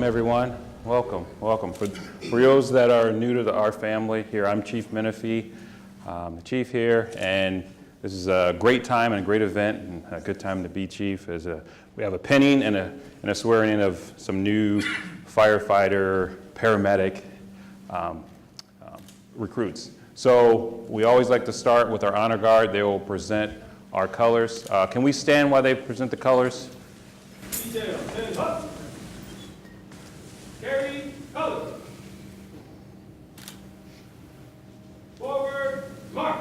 Welcome, everyone. Welcome, welcome. For those that are new to our family here, I'm Chief Menifee, the chief here, and this is a great time and a great event, and a good time to be chief. We have a pinning and a swearing in of some new firefighter, paramedic recruits. So we always like to start with our honor guard. They will present our colors. Can we stand while they present the colors? Detail, stand up. Carry colors. Forward, march.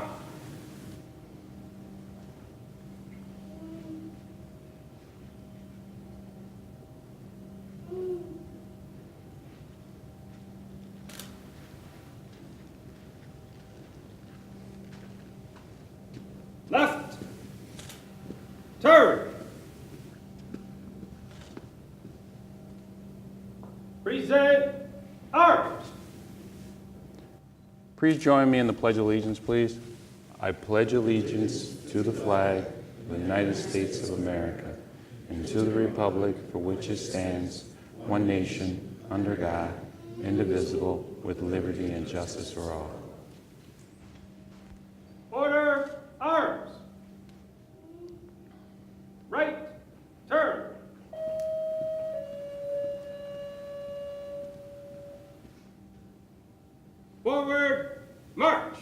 Left. Turn. Present arms. Please join me in the Pledge of Allegiance, please. I pledge allegiance to the flag of the United States of America and to the republic for which it stands, one nation, under God, indivisible, with liberty and justice for all. Order, arms. Right, turn. Forward, march.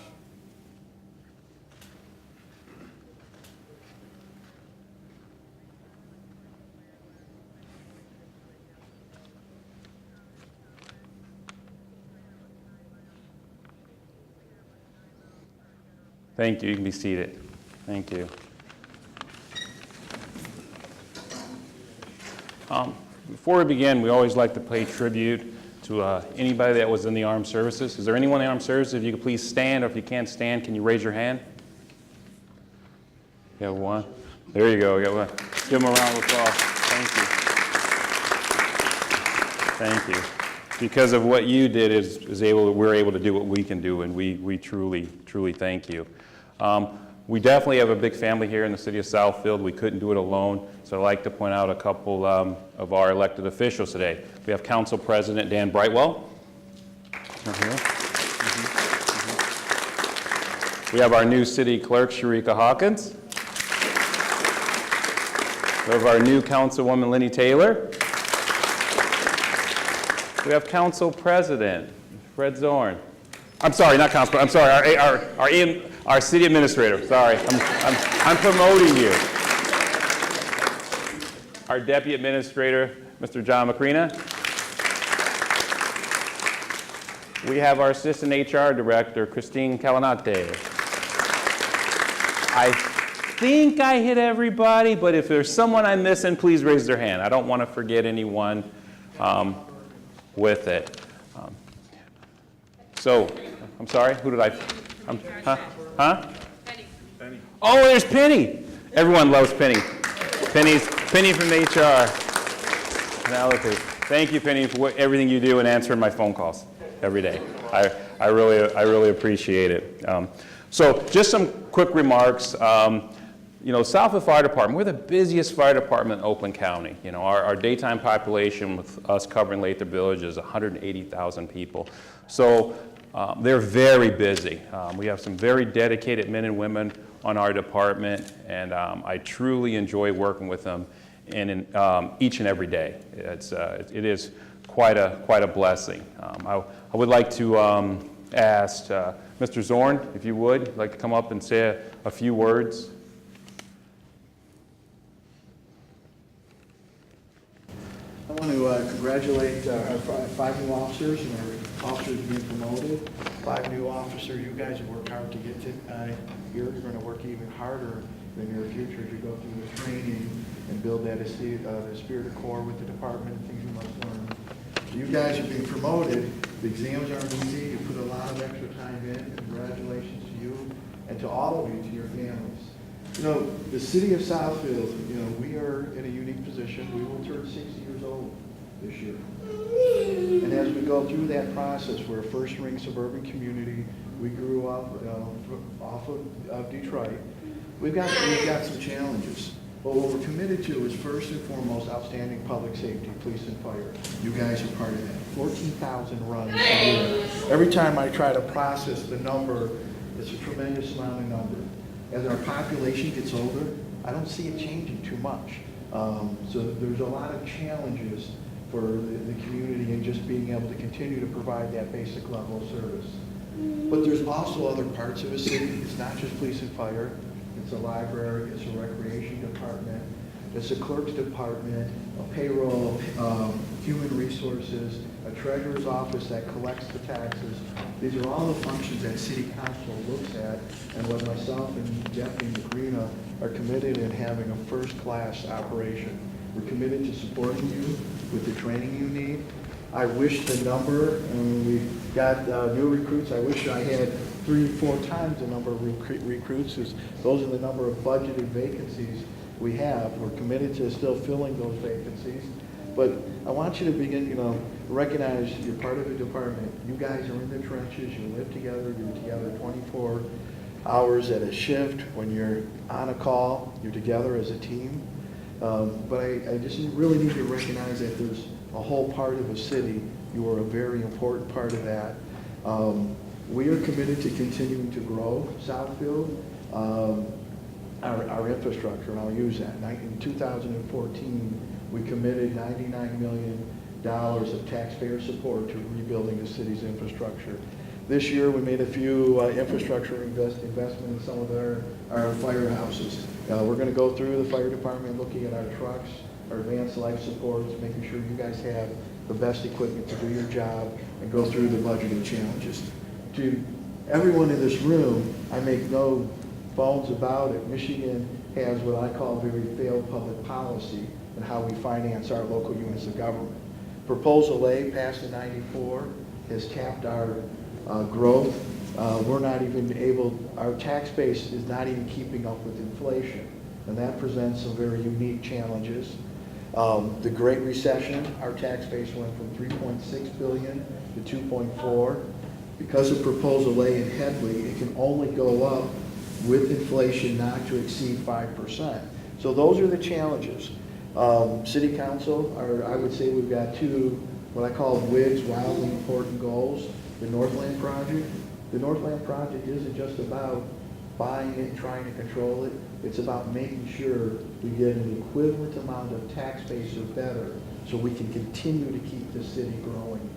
Thank you. You can be seated. Thank you. Before we begin, we always like to pay tribute to anybody that was in the armed services. Is there anyone in the armed services? If you could please stand, or if you can't stand, can you raise your hand? You have one? There you go. You got one. Give them a round of applause. Thank you. Thank you. Because of what you did, we're able to do what we can do, and we truly, truly thank you. We definitely have a big family here in the city of Southfield. We couldn't do it alone, so I'd like to point out a couple of our elected officials today. We have Council President Dan Brightwell. Right here. We have our new City Clerk, Sharika Hawkins. We have our new Councilwoman, Lenny Taylor. We have Council President, Fred Zorn. I'm sorry, not Council, I'm sorry, our City Administrator, sorry, I'm promoting you. Our Deputy Administrator, Mr. John Macrina. We have our Assistant HR Director, Christine Calinate. I think I hit everybody, but if there's someone I'm missing, please raise their hand. I don't want to forget anyone with it. So, I'm sorry, who did I? Huh? Penny. Oh, there's Penny. Everyone loves Penny. Penny from HR. Thank you, Penny, for everything you do and answering my phone calls every day. I really appreciate it. So, just some quick remarks. You know, Southfield Fire Department, we're the busiest fire department in Oakland County. You know, our daytime population with us covering Lathrop Village is 180,000 people. So they're very busy. We have some very dedicated men and women on our department, and I truly enjoy working with them in each and every day. It is quite a blessing. I would like to ask Mr. Zorn, if you would, like to come up and say a few words. I want to congratulate our 5 new officers and our officers being promoted. 5 new officers. You guys have worked hard to get to here. You're going to work even harder in the near future as you go through the training and build that the spirit of corps with the department and things you must learn. So you guys are being promoted. The exams aren't easy. You put a lot of extra time in. Congratulations to you and to all of you, to your families. You know, the city of Southfield, you know, we are in a unique position. We will turn 60 years old this year. And as we go through that process, we're a first-ring suburban community. We grew up off of Detroit. We've got some challenges. But what we're committed to is first and foremost outstanding public safety, police and fire. You guys are part of that. 14,000 runs a year. Every time I try to process the number, it's a tremendous amount of number. As our population gets older, I don't see it changing too much. So there's a lot of challenges for the community and just being able to continue to provide that basic level of service. But there's also other parts of a city. It's not just police and fire. It's a library, it's a recreation department, it's a clerk's department, a payroll, human resources, a treasurer's office that collects the taxes. These are all the functions that city council looks at, and what myself and Deputy Magrina are committed in having a first-class operation. We're committed to supporting you with the training you need. I wish the number, and we've got new recruits, I wish I had 3-4 times the number of recruits. Those are the number of budgeted vacancies we have. We're committed to still filling those vacancies. But I want you to begin, recognize you're part of the department. You guys are in the trenches, you live together, you're together 24 hours at a shift. When you're on a call, you're together as a team. But I just really need you to recognize that there's a whole part of a city. You are a very important part of that. We are committed to continuing to grow Southfield, our infrastructure, and I'll use that. In 2014, we committed $99 million of taxpayer support to rebuilding the city's infrastructure. This year, we made a few infrastructure investment in some of our firehouses. We're going to go through the fire department, looking at our trucks, our advanced life supports, making sure you guys have the best equipment to do your job, and go through the budgeting challenges. To everyone in this room, I make no bones about it. Michigan has what I call very failed public policy in how we finance our local units of government. Proposal A, passed in '94, has capped our growth. We're not even able, our tax base is not even keeping up with inflation, and that presents some very unique challenges. The Great Recession, our tax base went from $3.6 billion to $2.4. Because of Proposal A in Headley, it can only go up with inflation not to exceed 5%. So those are the challenges. City Council, I would say we've got two, what I call WIGs, wildly important goals. The Northland Project. The Northland Project isn't just about buying it and trying to control it. It's about making sure we get an equivalent amount of tax base or better so we can continue to keep the city growing.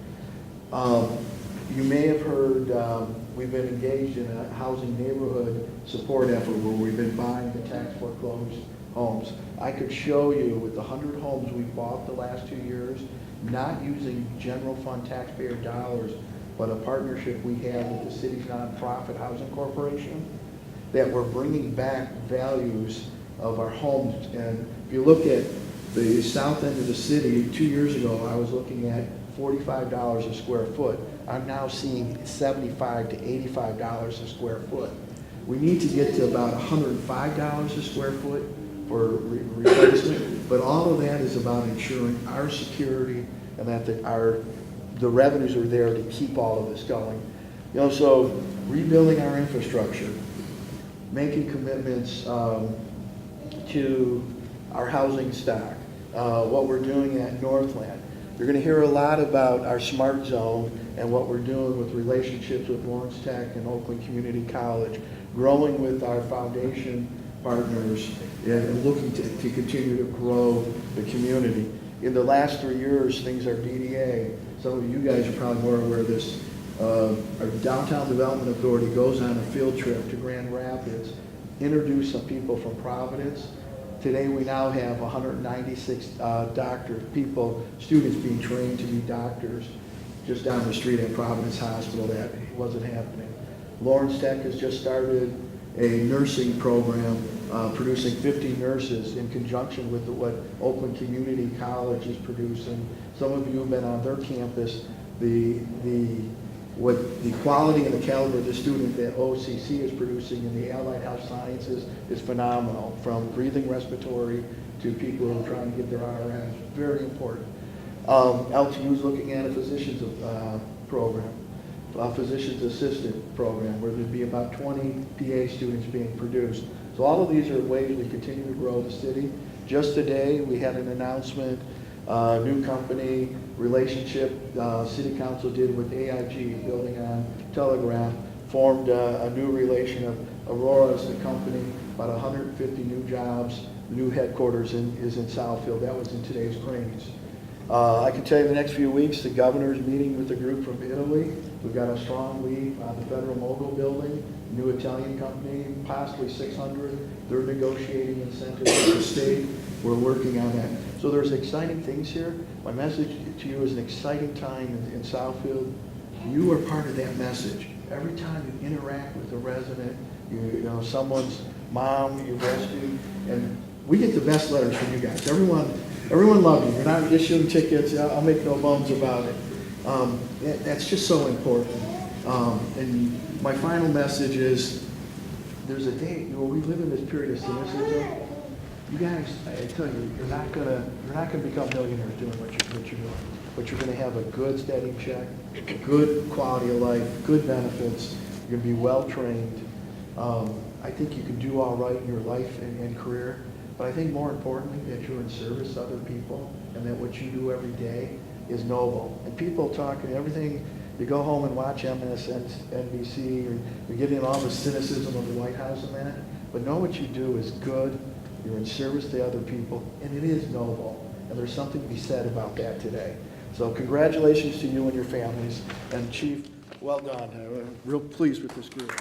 You may have heard we've been engaged in a housing neighborhood support effort where we've been buying the tax foreclosed homes. I could show you with the 100 homes we bought the last 2 years, not using general fund taxpayer dollars, but a partnership we have with the city's nonprofit housing corporation, that we're bringing back values of our homes. And if you look at the south end of the city, 2 years ago, I was looking at $45 a square foot. I'm now seeing $75 to $85 a square foot. We need to get to about $105 a square foot for replacement, but all of that is about ensuring our security and that the revenues are there to keep all of this going. So rebuilding our infrastructure, making commitments to our housing stock, what we're doing at Northland. You're going to hear a lot about our smart zone and what we're doing with relationships with Lawrence Tech and Oakland Community College, growing with our foundation partners and looking to continue to grow the community. In the last 3 years, things are DDA. Some of you guys are probably more aware of this. Our Downtown Development Authority goes on a field trip to Grand Rapids, introduce some people from Providence. Today we now have 196 students being trained to be doctors just down the street at Providence Hospital. That wasn't happening. Lawrence Tech has just started a nursing program, producing 50 nurses in conjunction with what Oakland Community College is producing. Some of you have been on their campus. The quality and the caliber of the student that OCC is producing in the allied health sciences is phenomenal, from breathing respiratory to people who are trying to get their RNs. Very important. LTU is looking at a physician's program, a physician's assistant program, where there'd be about 20 PA students being produced. So all of these are ways we continue to grow the city. Just today, we had an announcement, new company relationship, city council did with AIG, Building on Telegraph, formed a new relation of Aurora as the company, about 150 new jobs. The new headquarters is in Southfield. That was in today's Cranes. I can tell you the next few weeks, the governor's meeting with a group from Italy. We've got a strong lead on the Federal Mogul building, new Italian company, possibly 600. They're negotiating incentives with the state. We're working on that. So there's exciting things here. My message to you is an exciting time in Southfield. You are part of that message. Every time you interact with a resident, you know someone's mom you rescued, and we get the best letters from you guys. Everyone loves you. You're not issuing tickets. I'll make no bones about it. That's just so important. And my final message is, there's a day where we live in this period of cynicism. You guys, I tell you, you're not gonna become millionaires doing what you're doing. But you're gonna have a good steady check, good quality of life, good benefits. You're gonna be well trained. I think you can do all right in your life and career. But I think more importantly, that you're in service to other people and that what you do every day is noble. And people talking everything, you go home and watch MSNBC, or you're getting all the cynicism of the White House and that, but know what you do is good, you're in service to other people, and it is noble. And there's something to be said about that today. So congratulations to you and your families. And Chief, well done. I'm real pleased with this group.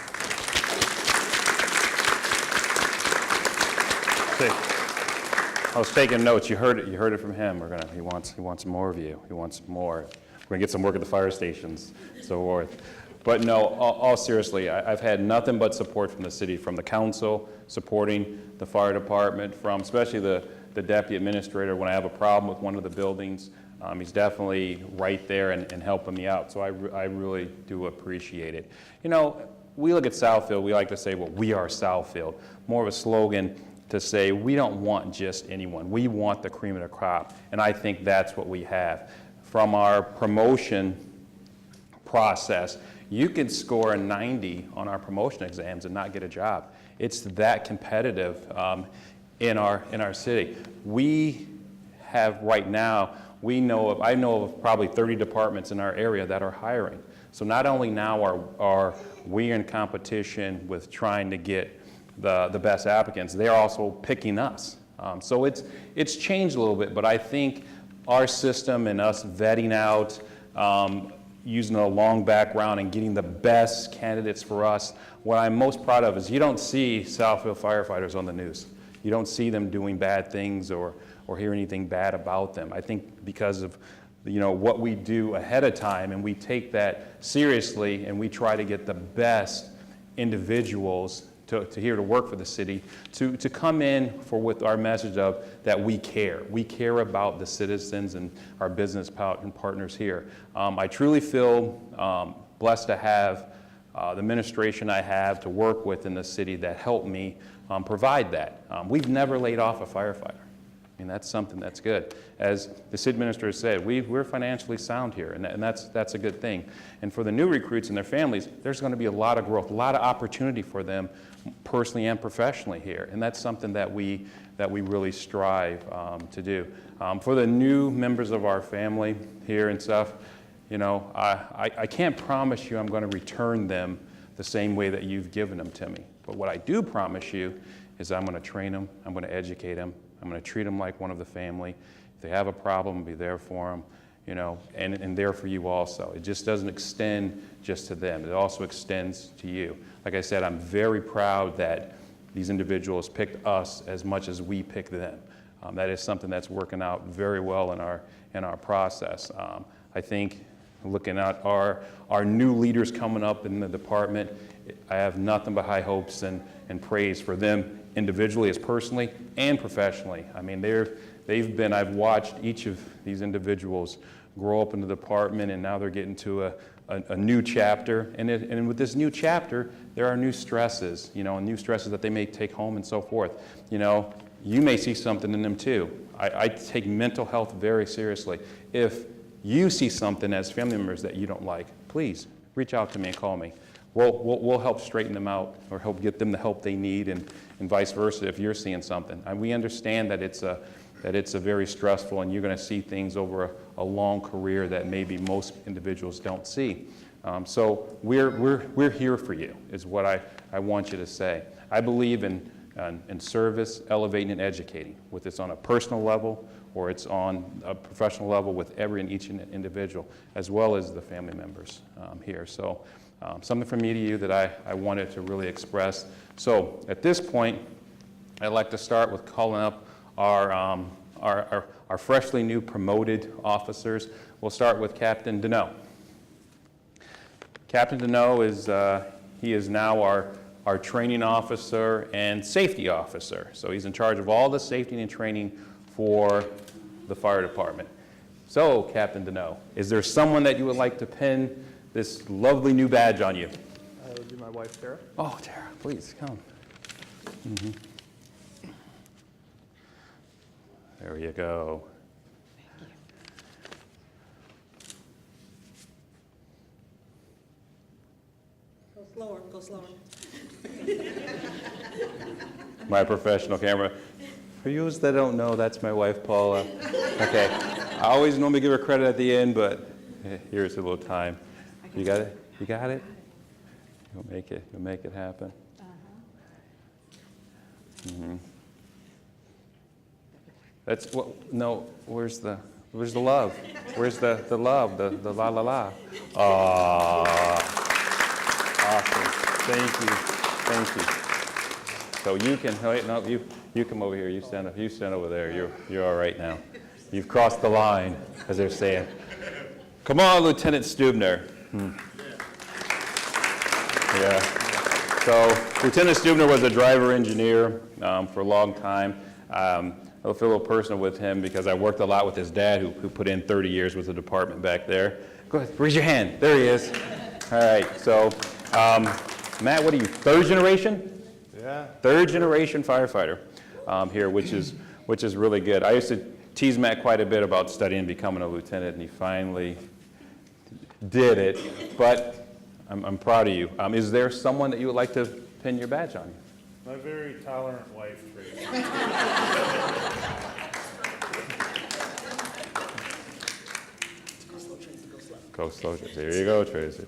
I was taking notes. You heard it from him. He wants more of you. He wants more. We're gonna get some work at the fire stations, so forth. But no, all seriously, I've had nothing but support from the city, from the council supporting the fire department, from especially the deputy administrator when I have a problem with one of the buildings. He's definitely right there and helping me out. So I really do appreciate it. You know, we look at Southfield. We like to say, well, we are Southfield. More of a slogan to say we don't want just anyone. We want the cream of the crop, and I think that's what we have. From our promotion process, you can score a 90 on our promotion exams and not get a job. It's that competitive in our city. We have right now, I know of probably 30 departments in our area that are hiring. So not only now are we in competition with trying to get the best applicants, they're also picking us. So it's changed a little bit, but I think our system and us vetting out, using a long background and getting the best candidates for us, what I'm most proud of is you don't see Southfield firefighters on the news. You don't see them doing bad things or hear anything bad about them. I think because of what we do ahead of time, and we take that seriously, and we try to get the best individuals to here to work for the city, to come in with our message of that we care. We care about the citizens and our business partners here. I truly feel blessed to have the administration I have to work with in the city that helped me provide that. We've never laid off a firefighter. I mean, that's something that's good. As the city administrator said, we're financially sound here, and that's a good thing. And for the new recruits and their families, there's going to be a lot of growth, a lot of opportunity for them personally and professionally here, and that's something that we really strive to do. For the new members of our family here and stuff, I can't promise you I'm going to return them the same way that you've given them to me. But what I do promise you is I'm going to train them, I'm going to educate them, I'm going to treat them like one of the family. If they have a problem, I'll be there for them, and there for you also. It just doesn't extend just to them. It also extends to you. Like I said, I'm very proud that these individuals picked us as much as we picked them. That is something that's working out very well in our process. I think looking at our new leaders coming up in the department, I have nothing but high hopes and praise for them individually, as personally and professionally. I mean, I've watched each of these individuals grow up in the department, and now they're getting to a new chapter. And with this new chapter, there are new stresses, and new stresses that they may take home and so forth. You may see something in them too. I take mental health very seriously. If you see something as family members that you don't like, please reach out to me and call me. we'll help straighten them out or help get them the help they need, and vice versa if you're seeing something. And we understand that it's a very stressful, and you're going to see things over a long career that maybe most individuals don't see. So we're here for you, is what I want you to say. I believe in service, elevating, and educating, whether it's on a personal level or it's on a professional level with every and each individual, as well as the family members here. So something from me to you that I wanted to really express. So at this point, I'd like to start with calling up our freshly new promoted officers. We'll start with Captain Deneau. Captain Deneau is now our training officer and safety officer. So he's in charge of all the safety and training for the fire department. So, Captain Deneau, is there someone that you would like to pin this lovely new badge on you? That would be my wife, Tara. Oh, Tara, please come. There you go. Go slower. My professional camera. For you that don't know, that's my wife, Paula. Okay. I always normally give her credit at the end, but here's a little time. You got it? You got it? You'll make it. You'll make it happen. That's what. No. Where's the love? Where's the love? The la la la. Awesome. Thank you. So you can, wait, no, you come over here. You stand up. You stand over there. You're all right now. You've crossed the line, as they're saying. Come on, Lieutenant Stubner. Yeah. So Lieutenant Stubner was a driver engineer for a long time. I feel a little personal with him because I worked a lot with his dad, who put in 30 years with the department back there. Go ahead, raise your hand. There he is. All right. So, Matt, what are you? Third generation? Yeah. Third generation firefighter here, which is really good. I used to tease Matt quite a bit about studying becoming a lieutenant, and he finally did it. But I'm proud of you. Is there someone that you would like to pin your badge on? My very tolerant wife, Tracy. Go slow, Tracy, go slow. Go slow, Tracy. There you go, Tracy.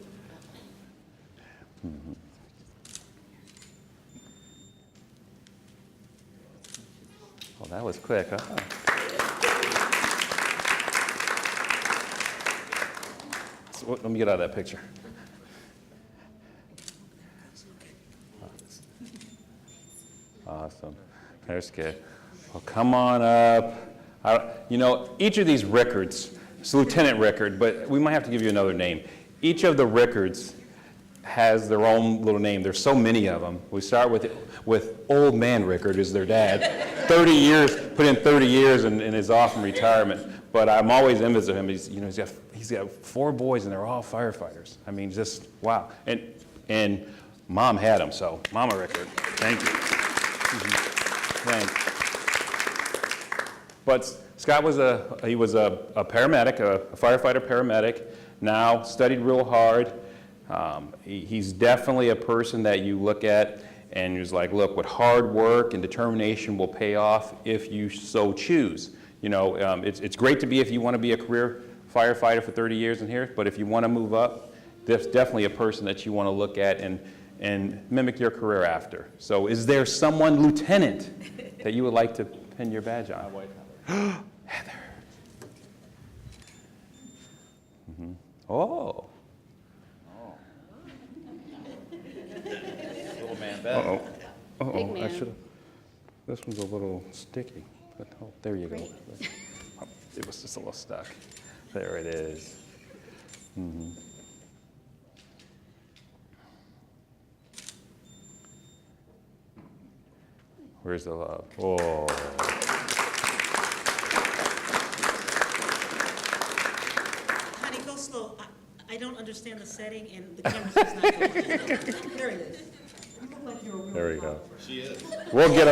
Well, that was quick, huh? So, let me get out of that picture. Awesome. There's good. Well, come on up. Each of these Rickards, it's Lieutenant Rickard, but we might have to give you another name. Each of the Rickards has their own little name. There's so many of them. We start with Old Man Rickard, is their dad. 30 years, put in 30 years and is off from retirement. But I'm always envious of him. He's got 4 boys and they're all firefighters. I mean, just wow. And Mom had him, so Mama Rickard, thank you. Thanks. But Scott was a paramedic, a firefighter paramedic. Now studied real hard. He's definitely a person that you look at and he's like, look, what hard work and determination will pay off if you so choose. It's great to be if you want to be a career firefighter for 30 years in here, but if you want to move up, there's definitely a person that you want to look at and mimic your career after. So is there someone, Lieutenant, that you would like to pin your badge on? My wife, Heather. Heather. Oh. Little man bed. Uh-oh. Uh-oh. Big man. I should have. This one's a little sticky. But, oh, there you go. Oh, it was just a little stuck. There it is. Where's the love? Oh. Honey, go slow. I don't understand the setting and the camera's just not going. There it is. You look like you're a real There we go. photographer. She is. We'll get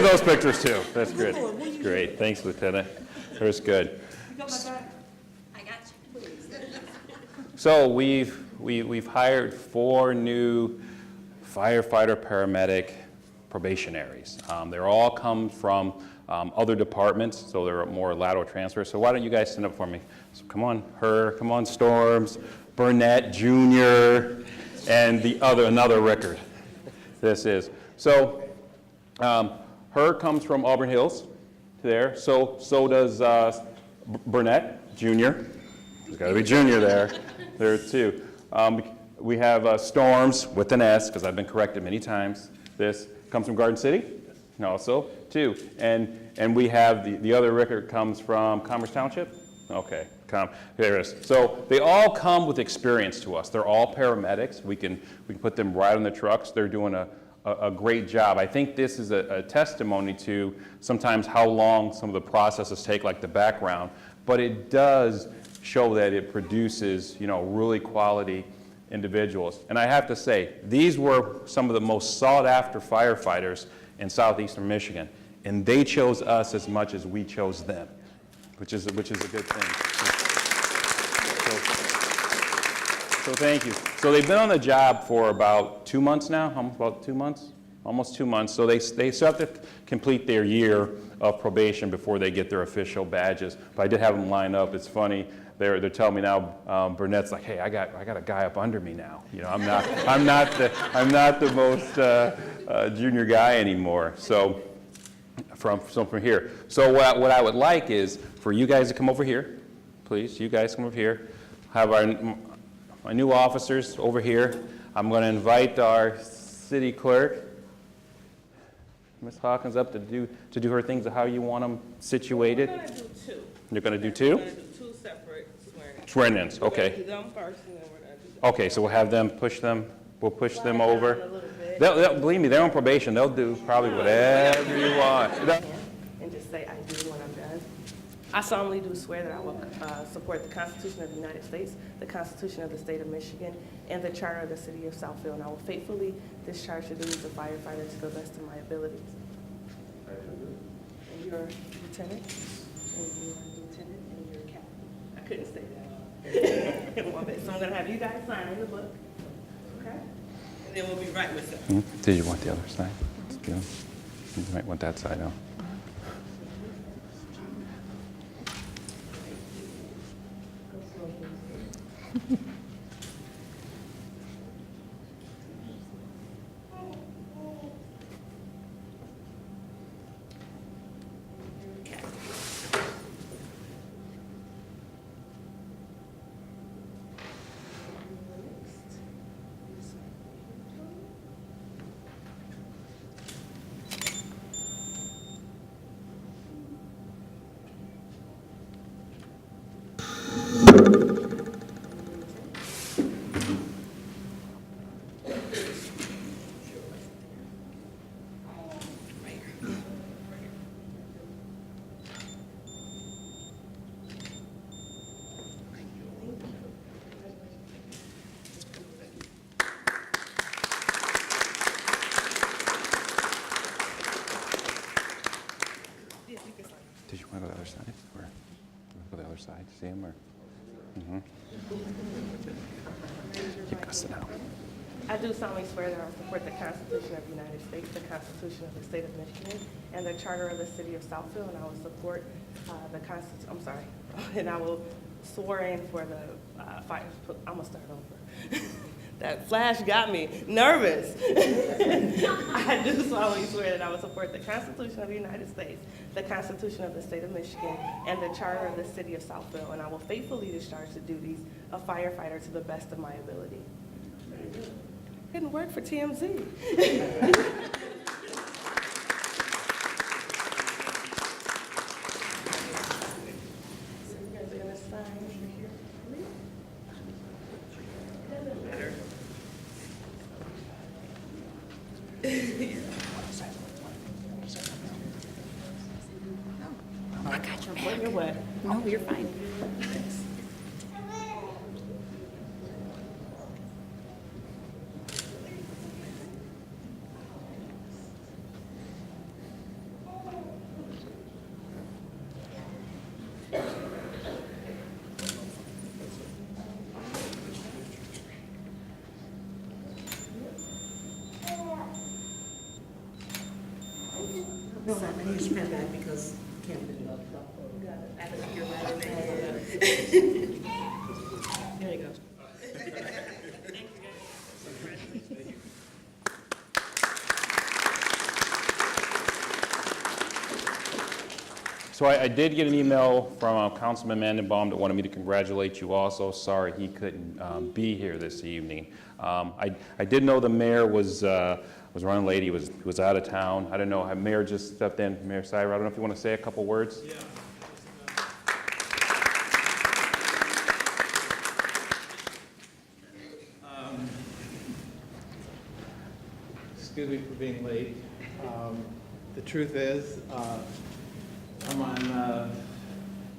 those pictures too. That's good. That's great. Thanks, Lieutenant. That was good. You got my back? I got you. So we've we've hired 4 new firefighter, paramedic probationaries. They're all come from other departments, so they're more lateral transfers. So why don't you guys stand up for me? So come on, come on, Storms, Burnett Jr., and another Rickard. This is. So her comes from Auburn Hills there. So does Burnett Jr. There's got to be Jr. there too. We have Storms with an S, because I've been corrected many times. This comes from Garden City, also too. And we have the other Rickard comes from Commerce Township. Okay, there it is. So they all come with experience to us. They're all paramedics. We can put them right on the trucks. They're doing a great job. I think this is a testimony to sometimes how long some of the processes take, like the background, but it does show that it produces, really quality individuals. And I have to say, these were some of the most sought after firefighters in southeastern Michigan, and they chose us as much as we chose them, which is a good thing. So thank you. So they've been on the job for about 2 months now, about 2 months, almost 2 months. So they still have to complete their year of probation before they get their official badges. But I did have them line up. It's funny. They're telling me now. Burnett's like, hey, I got a guy up under me now. I'm not the most junior guy anymore. So from here. So what I would like is for you guys to come over here, please. You guys come over here. Have my new officers over here. I'm going to invite our city clerk, Ms. Hawkins, up to do her things of how you want them situated. We're going to do 2. You're going to do 2? We're going to do 2 separate swearing-ins. Swearing-ins, We're okay. going to do them first, and then we're going to do them. Okay, so we'll have them push them. We'll push them Slide down over. a little bit. They'll, believe me, they're on probation. They'll do probably whatever you want. And just say, I do when I'm done. I solemnly do swear that I will support the Constitution of the United States, the Constitution of the State of Michigan, and the Charter of the City of Southfield, and I will faithfully discharge the duties of firefighter to the best of my abilities. And you're lieutenant, and you're lieutenant, and you're captain. I couldn't say that in one bit. So I'm going to have you guys sign the book, okay? And then we'll be right with them. Did you want the other side? You might want that side out. Did you want to go to the other side? Or go to the other side? See him? Or? Keep cussing out. I do solemnly swear that I will support the Constitution of the United States, the Constitution of the State of Michigan, and the Charter of the City of Southfield, and I will support the Constitution, and I will swear in for the fire, I'm gonna start over. That flash got me nervous. I do solemnly swear that I will support the Constitution of the United States, the Constitution of the State of Michigan, and the Charter of the City of Southfield, and I will faithfully discharge the duties of firefighter to the best of my ability. Couldn't work for TMZ. So you guys are gonna sign here. Doesn't matter. I got your When back. you're what? No, you're fine. Sign my name back because can't do it. There you go. So I did get an email from Councilman Mandenbaum that wanted me to congratulate you also. Sorry he couldn't be here this evening. I did know the mayor was running late. He was out of town. I don't know. Mayor just stepped in. Mayor Syra, I don't know if you want to say a couple words. Yeah. Excuse me for being late. The truth is, I'm on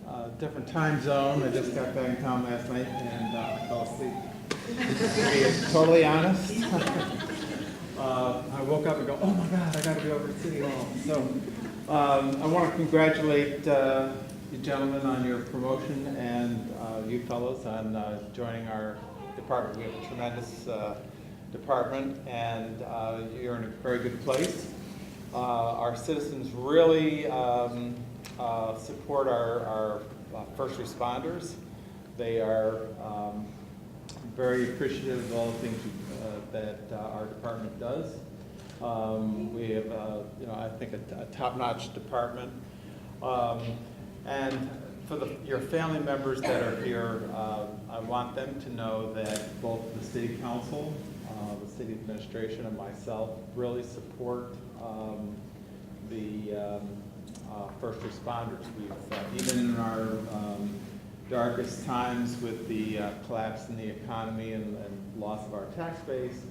a different time zone. I just got back in town last night and I fell asleep. To be totally honest, I woke up and go, oh my God, I got to be over at City Hall. So I want to congratulate you gentlemen on your promotion and you fellows on joining our department. We have a tremendous department and you're in a very good place. Our citizens really support our first responders. They are very appreciative of all the things that our department does. We have, I think a top-notch department. And for your family members that are here, I want them to know that both the City Council, the City Administration, and myself really support the first responders. We've, even in our darkest times with the collapse in the economy and loss of our tax base,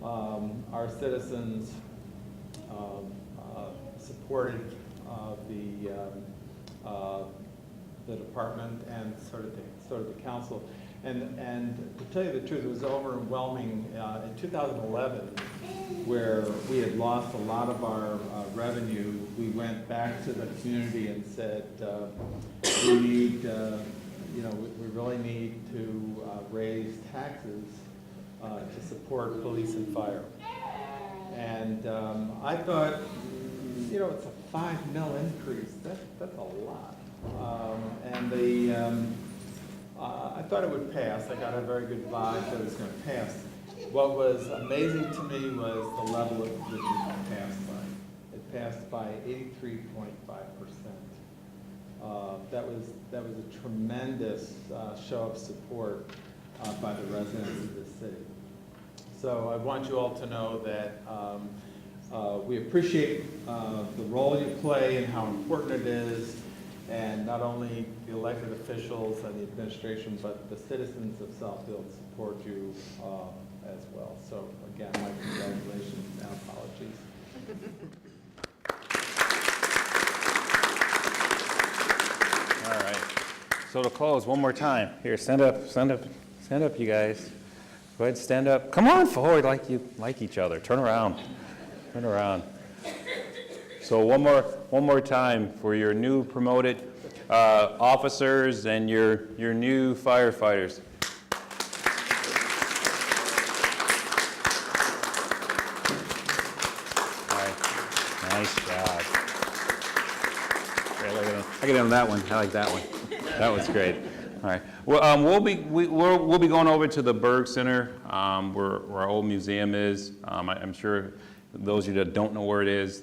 our citizens supported the department and sort of the council. And to tell you the truth, it was overwhelming in 2011, where we had lost a lot of our revenue. We went back to the community and said, we need, we really need to raise taxes to support police and fire. And I thought, it's a $5 million increase. That's a lot. I thought it would pass. I got a very good vibe that it was going to pass. What was amazing to me was the level at which it passed by. It passed by 83.5%. That was a tremendous show of support by the residents of this city. So I want you all to know that we appreciate the role you play and how important it is, and not only the elected officials and the administration, but the citizens of Southfield support you as well. So again, my congratulations and apologies. All right. So to close, one more time. Here, stand up, you guys. Go ahead, stand up. Come on forward like you like each other. Turn around. Turn around. So one more time for your new promoted officers and your new firefighters. All right. Nice job. I get on that one. I like that one. That was great. All right. Well, we'll be going over to the Berg Center, where our old museum is. I'm sure those of you that don't know where it is,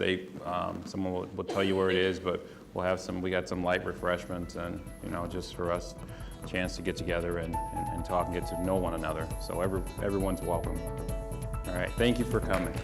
someone will tell you where it is. But we got some light refreshments, and just for us, a chance to get together and talk and get to know one another. So everyone's welcome. All right. Thank you for coming.